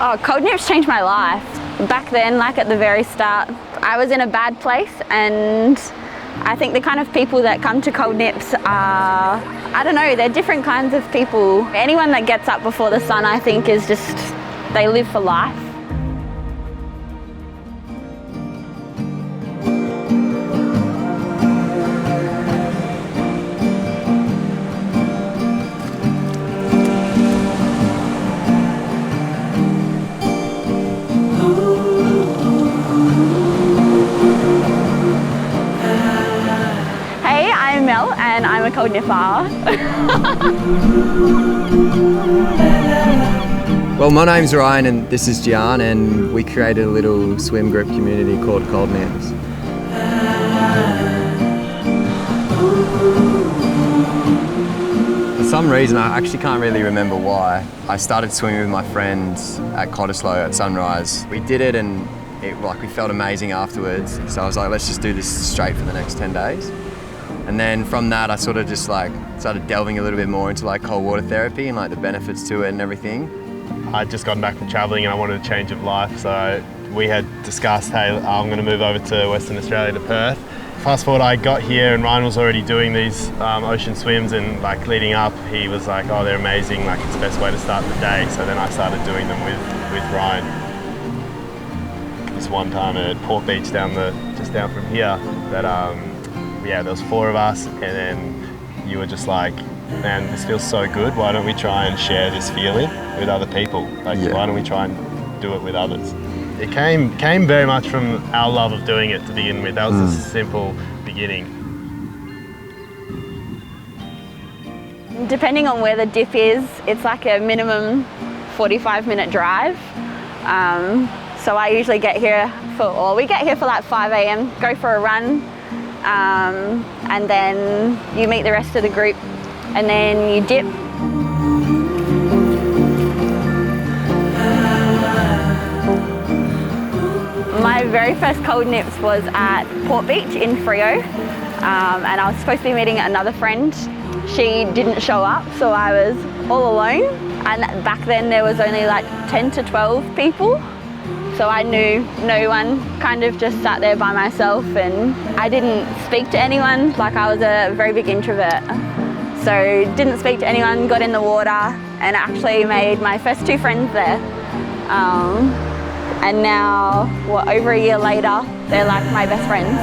Oh, cold nips changed my life. Back then, like at the very start, I was in a bad place, and I think the kind of people that come to cold nips are, I don't know, they're different kinds of people. Anyone that gets up before the sun, I think, is just, they live for life. And I'm a cold nipper. Well, my name's Ryan and this is Jian, and we created a little swim group community called Cold Nips. For some reason, I actually can't really remember why, I started swimming with my friends at Cottesloe at sunrise. We did it and we felt amazing afterwards. So I was like, let's just do this straight for the next 10 days. And then from that, I sort of just started delving a little bit more into cold water therapy and the benefits to it and everything. I'd just gotten back from travelling and I wanted a change of life, so we had discussed, hey, I'm going to move over to Western Australia to Perth. Fast forward, I got here and Ryan was already doing these ocean swims, and leading up, he was like, oh, they're amazing, it's the best way to start the day. So then I started doing them with Ryan. This one time at Port Beach just down from here, that there was 4 of us, and then you were just like, man, this feels so good, why don't we try and share this feeling with other people? Why don't we try and do it with others? It came very much from our love of doing it to begin with. That was a simple beginning. Depending on where the dip is, it's like a minimum 45-minute drive. So I usually get here we get here for 5 a.m, go for a run, and then you meet the rest of the group and then you dip. My very first cold nips was at Port Beach in Freo, and I was supposed to be meeting another friend. She didn't show up, so I was all alone, and back then there was only 10 to 12 people. So I knew no one, kind of just sat there by myself, and I didn't speak to anyone. I was a very big introvert. So didn't speak to anyone, got in the water, and actually made my first 2 friends there. And now, over a year later, they're my best friends.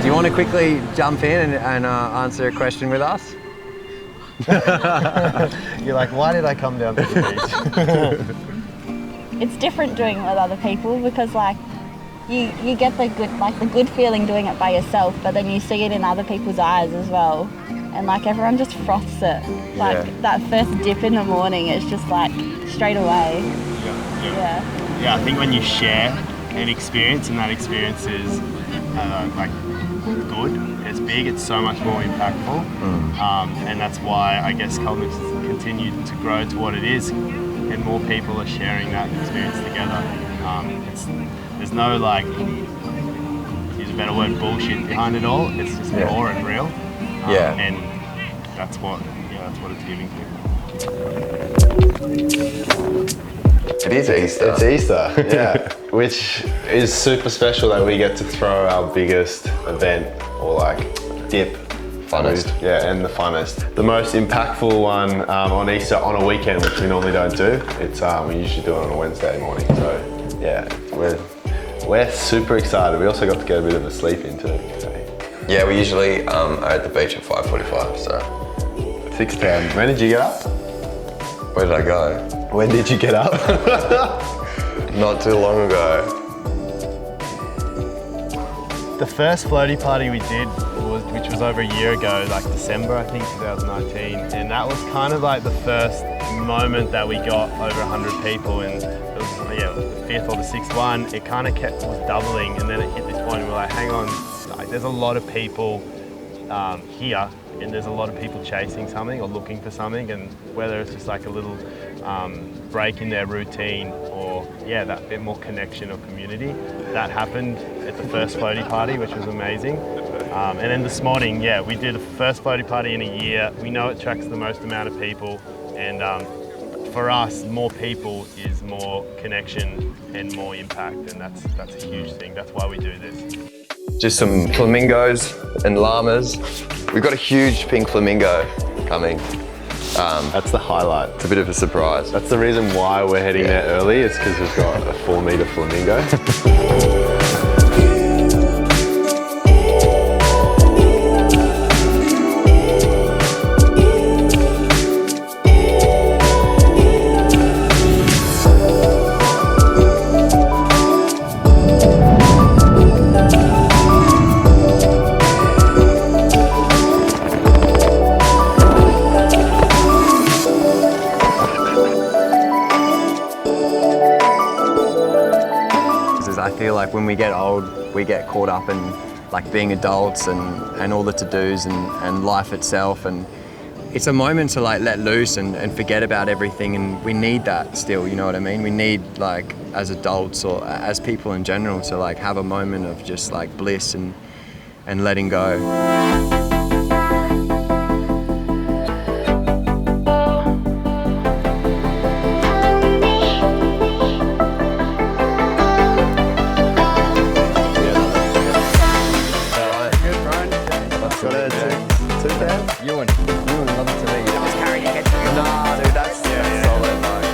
Do you want to quickly jump in and answer a question with us? You're like, why did I come down to the beach? It's different doing it with other people because you get the good feeling doing it by yourself, but then you see it in other people's eyes as well. And everyone just froths it. That first dip in the morning, it's just straight away. Yeah, I think when you share an experience and that experience is good, it's big, it's so much more impactful. And that's why I guess cold nips has continued to grow to what it is, and more people are sharing that experience together. There's no use a better word, bullshit behind it all. It's just raw and real. And that's what it's giving to. It is Easter. It's Easter, yeah. Which is super special that we get to throw our biggest event, or dip. Funnest. And the funnest. The most impactful one on Easter on a weekend, which we normally don't do. It's we usually do it on a Wednesday morning. So yeah, we're super excited. We also got to get a bit of a sleep in too. Yeah, we usually are at the beach at 5:45, so. 6 p.m. When did you get up? Where did I go? When did you get up? Not too long ago. The first floaty party we did, which was over a year ago, December, I think, 2019, and that was kind of the first moment that we got over 100 people, and it was the 5th or the 6th one. It kind of was doubling, and then it hit this point, and we're like, hang on, there's a lot of people here and there's a lot of people chasing something or looking for something, and whether it's just like a little break in their routine or that bit more connection or community, that happened at the first floaty party, which was amazing. And then this morning, we did the first floaty party in a year. We know it attracts the most amount of people, and for us, more people is more connection and more impact, and that's a huge thing. That's why we do this. Just some flamingos and llamas. We've got a huge pink flamingo coming. That's the highlight. It's a bit of a surprise. That's the reason why we're heading there early, is because we've got a 4-metre flamingo. I feel like when we get old, we get caught up in like being adults and all the to-dos and life itself, and it's a moment to like let loose and forget about everything, and we need that still, you know what I mean? We need, like, as adults or as people in general, to like have a moment of just like bliss and letting go. Ewan, love it to meet you. Just carrying your head. Nah, dude, that's solid, mate.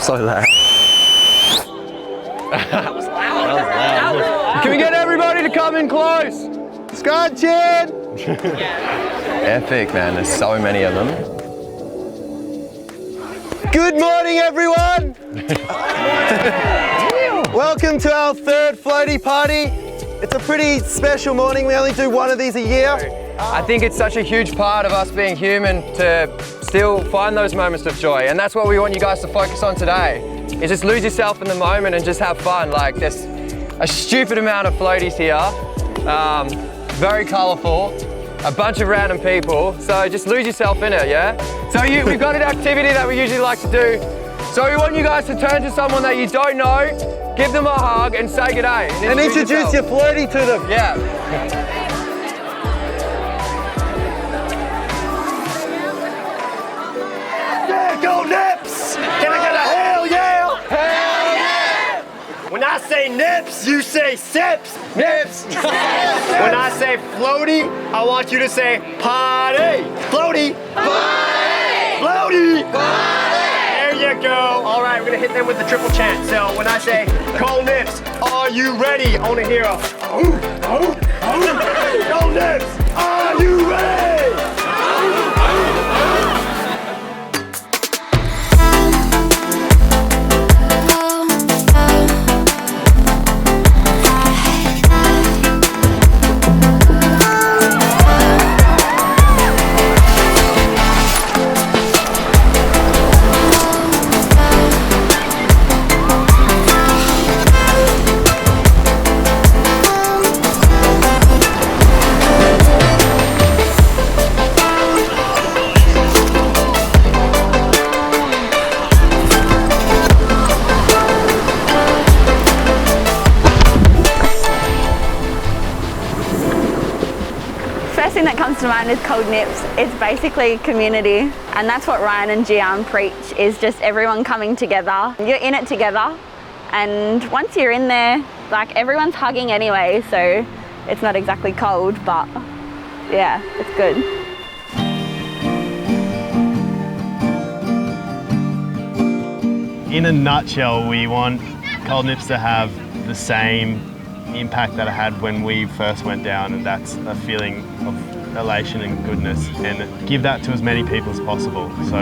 So loud. That was loud. Can we get everybody to come in close? Scott Chin! Epic, man. There's so many of them. Good morning, everyone! Welcome to our third floaty party. It's a pretty special morning. We only do one of these a year. I think it's such a huge part of us being human to still find those moments of joy, and that's what we want you guys to focus on today, is just lose yourself in the moment and just have fun. Like, there's a stupid amount of floaties here, very colourful, a bunch of random people, so just lose yourself in it, yeah? So we've got an activity that we usually like to do, so we want you guys to turn to someone that you don't know, give them a hug and say good day. And introduce your floaty to them. Yeah. Go Nips! Can I get a hell yeah? Hell yeah! When I say nips, you say sips. Nips! When I say floaty, I want you to say party. Floaty! Party! Floaty! Party! There you go. All right, we're gonna hit them with the triple chant. So when I say Go Nips, are you ready? I wanna hear a Go Nips, are you ready? First thing that comes to mind is cold nips. It's basically community, and that's what Ryan and Jian preach, is just everyone coming together. You're in it together, and once you're in there, like, everyone's hugging anyway, so it's not exactly cold, but yeah, it's good. In a nutshell, we want cold nips to have the same impact that I had when we first went down, and that's a feeling of elation and goodness, and give that to as many people as possible. So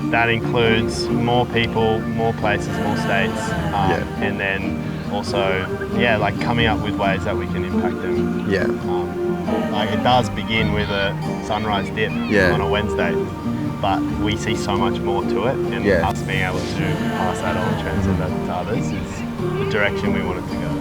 that includes more people, more places, more states, and then also, yeah, like coming up with ways that we can impact them. Yeah. Like it does begin with a sunrise dip on a Wednesday, but we see so much more to it, and us being able to pass that on, translate that to others is the direction we want it to go.